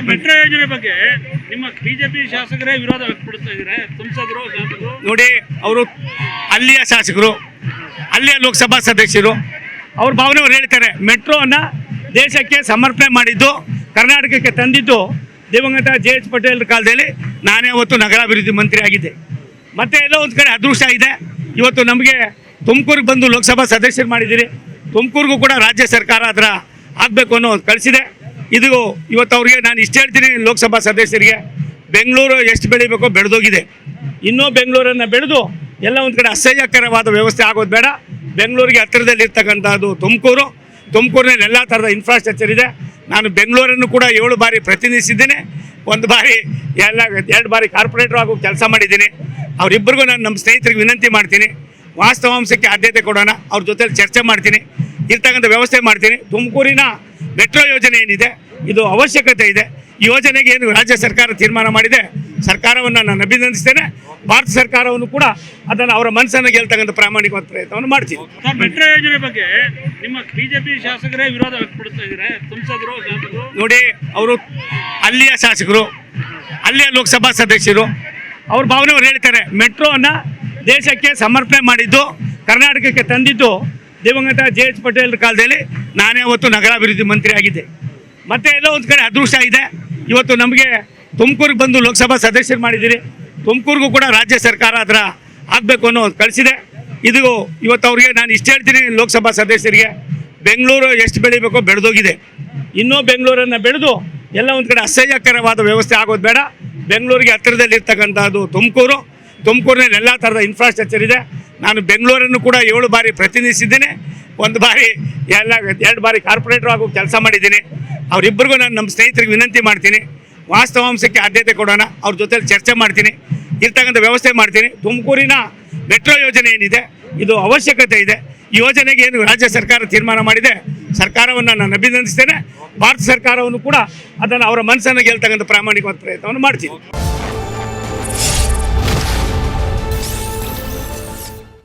Metro ಯೋಜನೆ ಬಗ್ಗೆ ನಿಮ್ಮ ಬಿಜೆಪಿ ಶಾಸಕರೇ ವಿರೋಧ ವ್ಯಕ್ತಪಡಿಸ್ತಾ ಇದ್ದಾರೆ. ಸಂಸದರು ಶಾಸಕರು ನೋಡಿ, ಅವರು ಅಲ್ಲಿಯ ಶಾಸಕರು, ಅಲ್ಲಿಯ ಲೋಕಸಭಾ ಸದಸ್ಯರು ಅವ್ರ ಭಾವನೆಯವರು ಹೇಳ್ತಾರೆ. ಮೆಟ್ರೋನ ದೇಶಕ್ಕೆ ಸಮರ್ಪಣೆ ಮಾಡಿದ್ದು, ಕರ್ನಾಟಕಕ್ಕೆ ತಂದಿದ್ದು ದಿವಂಗತ JH ಪಟೇಲ್ ಕಾಲದಲ್ಲಿ. ನಾನೇ ಅವತ್ತು ನಗರಾಭಿವೃದ್ಧಿ ಮಂತ್ರಿ ಆಗಿದ್ದೆ. ಮತ್ತೆ ಎಲ್ಲೋ ಒಂದು ಕಡೆ ಅದೃಷ್ಟ ಇದೆ, ಇವತ್ತು ನಮಗೆ ತುಮಕೂರಿಗೆ ಬಂದು ಲೋಕಸಭಾ ಸದಸ್ಯರು ಮಾಡಿದ್ದೀರಿ. ತುಮಕೂರಿಗೂ ಕೂಡ ರಾಜ್ಯ ಸರ್ಕಾರ ಅದರ ಆಗಬೇಕು ಅನ್ನೋ ಒಂದು ಕಳಿಸಿದೆ. ಇದು ಇವತ್ತು ಅವ್ರಿಗೆ ನಾನು ಇಷ್ಟು ಹೇಳ್ತೀನಿ, ಲೋಕಸಭಾ ಸದಸ್ಯರಿಗೆ ಬೆಂಗಳೂರು ಎಷ್ಟು ಬೆಳಿಬೇಕೋ ಬೆಳೆದೋಗಿದೆ. ಇನ್ನೂ ಬೆಂಗಳೂರನ್ನು ಬೆಳೆದು ಎಲ್ಲ ಒಂದು ಕಡೆ ಅಸಹ್ಯಕರವಾದ ವ್ಯವಸ್ಥೆ ಆಗೋದು ಬೇಡ. ಬೆಂಗಳೂರಿಗೆ ಹತ್ತಿರದಲ್ಲಿರ್ತಕ್ಕಂಥದ್ದು ತುಮಕೂರಿನಲ್ಲಿ ಎಲ್ಲ ಥರದ ಇನ್ಫ್ರಾಸ್ಟ್ರಕ್ಚರ್ ಇದೆ. ನಾನು ಬೆಂಗಳೂರನ್ನು ಕೂಡ 7 ಬಾರಿ ಪ್ರತಿನಿಧಿಸಿದ್ದೇನೆ. 1 ಬಾರಿ 2 ಬಾರಿ ಕಾರ್ಪೊರೇಟರ್ ಆಗೋ ಕೆಲಸ ಮಾಡಿದ್ದೀನಿ. ಅವರಿಬ್ಬರಿಗೂ ನಾನು ನಮ್ಮ ಸ್ನೇಹಿತರಿಗೆ ವಿನಂತಿ ಮಾಡ್ತೀನಿ, ವಾಸ್ತವಾಂಶಕ್ಕೆ ಆದ್ಯತೆ ಕೊಡೋಣ, ಅವ್ರ ಜೊತೆಲಿ ಚರ್ಚೆ ಮಾಡ್ತೀನಿ, ಇರ್ತಕ್ಕಂಥ ವ್ಯವಸ್ಥೆ ಮಾಡ್ತೀನಿ. ತುಮಕೂರಿನ ಮೆಟ್ರೋ ಯೋಜನೆ ಏನಿದೆ ಇದು ಅವಶ್ಯಕತೆ ಇದೆ. ಈ ಯೋಜನೆಗೆ ಏನು ರಾಜ್ಯ ಸರ್ಕಾರ ತೀರ್ಮಾನ ಮಾಡಿದೆ, ಸರ್ಕಾರವನ್ನು ನಾನು ಅಭಿನಂದಿಸ್ತೇನೆ. ಭಾರತ ಸರ್ಕಾರವನ್ನು ಕೂಡ ಅದನ್ನು ಅವರ ಮನಸ್ಸನ್ನು ಗೆಲ್ತಕ್ಕಂಥ ಪ್ರಾಮಾಣಿಕವಾದ ಪ್ರಯತ್ನವನ್ನು ಮಾಡ್ತೀನಿ. ಮೆಟ್ರೋ ಯೋಜನೆ ಬಗ್ಗೆ ನಿಮ್ಮ ಬಿಜೆಪಿ ಶಾಸಕರೇ ವಿರೋಧ ವ್ಯಕ್ತಪಡಿಸ್ತಾ ಇದ್ದಾರೆ. ಸಂಸದರು ಶಾಸಕರು ನೋಡಿ, ಅವರು ಅಲ್ಲಿಯ ಶಾಸಕರು, ಅಲ್ಲಿಯ ಲೋಕಸಭಾ ಸದಸ್ಯರು ಅವ್ರ ಭಾವನೆಯವರು ಹೇಳ್ತಾರೆ. ಮೆಟ್ರೋನ ದೇಶಕ್ಕೆ ಸಮರ್ಪಣೆ ಮಾಡಿದ್ದು, ಕರ್ನಾಟಕಕ್ಕೆ ತಂದಿದ್ದು ದಿವಂಗತ JH ಪಟೇಲ್ ಕಾಲದಲ್ಲಿ. ನಾನೇ ಅವತ್ತು ನಗರಾಭಿವೃದ್ಧಿ ಮಂತ್ರಿ ಆಗಿದ್ದೆ. ಮತ್ತೆ ಎಲ್ಲೋ ಒಂದು ಕಡೆ ಅದೃಷ್ಟ ಇದೆ, ಇವತ್ತು ನಮಗೆ ತುಮಕೂರಿಗೆ ಬಂದು ಲೋಕಸಭಾ ಸದಸ್ಯರು ಮಾಡಿದ್ದೀರಿ. ತುಮಕೂರಿಗೂ ಕೂಡ ರಾಜ್ಯ ಸರ್ಕಾರ ಅದರ ಆಗಬೇಕು ಅನ್ನೋ ಒಂದು ಕಳಿಸಿದೆ. ಇದು ಇವತ್ತು ಅವ್ರಿಗೆ ನಾನು ಇಷ್ಟು ಹೇಳ್ತೀನಿ, ಲೋಕಸಭಾ ಸದಸ್ಯರಿಗೆ ಬೆಂಗಳೂರು ಎಷ್ಟು ಬೆಳಿಬೇಕೋ ಬೆಳೆದೋಗಿದೆ. ಇನ್ನೂ ಬೆಂಗಳೂರನ್ನು ಬೆಳೆದು ಎಲ್ಲ ಒಂದು ಕಡೆ ಅಸಹ್ಯಕರವಾದ ವ್ಯವಸ್ಥೆ ಆಗೋದು ಬೇಡ. ಬೆಂಗಳೂರಿಗೆ ಹತ್ತಿರದಲ್ಲಿರ್ತಕ್ಕಂಥದ್ದು ತುಮಕೂರಿನಲ್ಲಿ ಎಲ್ಲ ಥರದ ಇನ್ಫ್ರಾಸ್ಟ್ರಕ್ಚರ್ ಇದೆ. ನಾನು ಬೆಂಗಳೂರನ್ನು ಕೂಡ 7 ಬಾರಿ ಪ್ರತಿನಿಧಿಸಿದ್ದೇನೆ. 1 ಬಾರಿ 2 ಬಾರಿ ಕಾರ್ಪೊರೇಟರ್ ಆಗೋ ಕೆಲಸ ಮಾಡಿದ್ದೀನಿ. ಅವರಿಬ್ಬರಿಗೂ ನಾನು ನಮ್ಮ ಸ್ನೇಹಿತರಿಗೆ ವಿನಂತಿ ಮಾಡ್ತೀನಿ, ವಾಸ್ತವಾಂಶಕ್ಕೆ ಆದ್ಯತೆ ಕೊಡೋಣ, ಅವ್ರ ಜೊತೆಲಿ ಚರ್ಚೆ ಮಾಡ್ತೀನಿ, ಇರ್ತಕ್ಕಂಥ ವ್ಯವಸ್ಥೆ ಮಾಡ್ತೀನಿ. ತುಮಕೂರಿನ ಮೆಟ್ರೋ ಯೋಜನೆ ಏನಿದೆ ಇದು ಅವಶ್ಯಕತೆ ಇದೆ. ಈ ಯೋಜನೆಗೆ ಏನು ರಾಜ್ಯ ಸರ್ಕಾರ ತೀರ್ಮಾನ ಮಾಡಿದೆ, ಸರ್ಕಾರವನ್ನು ನಾನು ಅಭಿನಂದಿಸ್ತೇನೆ. ಭಾರತ ಸರ್ಕಾರವನ್ನು ಕೂಡ ಅದನ್ನು ಅವರ ಮನಸ್ಸನ್ನು ಗೆಲ್ತಕ್ಕಂಥ ಪ್ರಾಮಾಣಿಕವಾದ ಪ್ರಯತ್ನವನ್ನು ಮಾಡ್ತೀನಿ.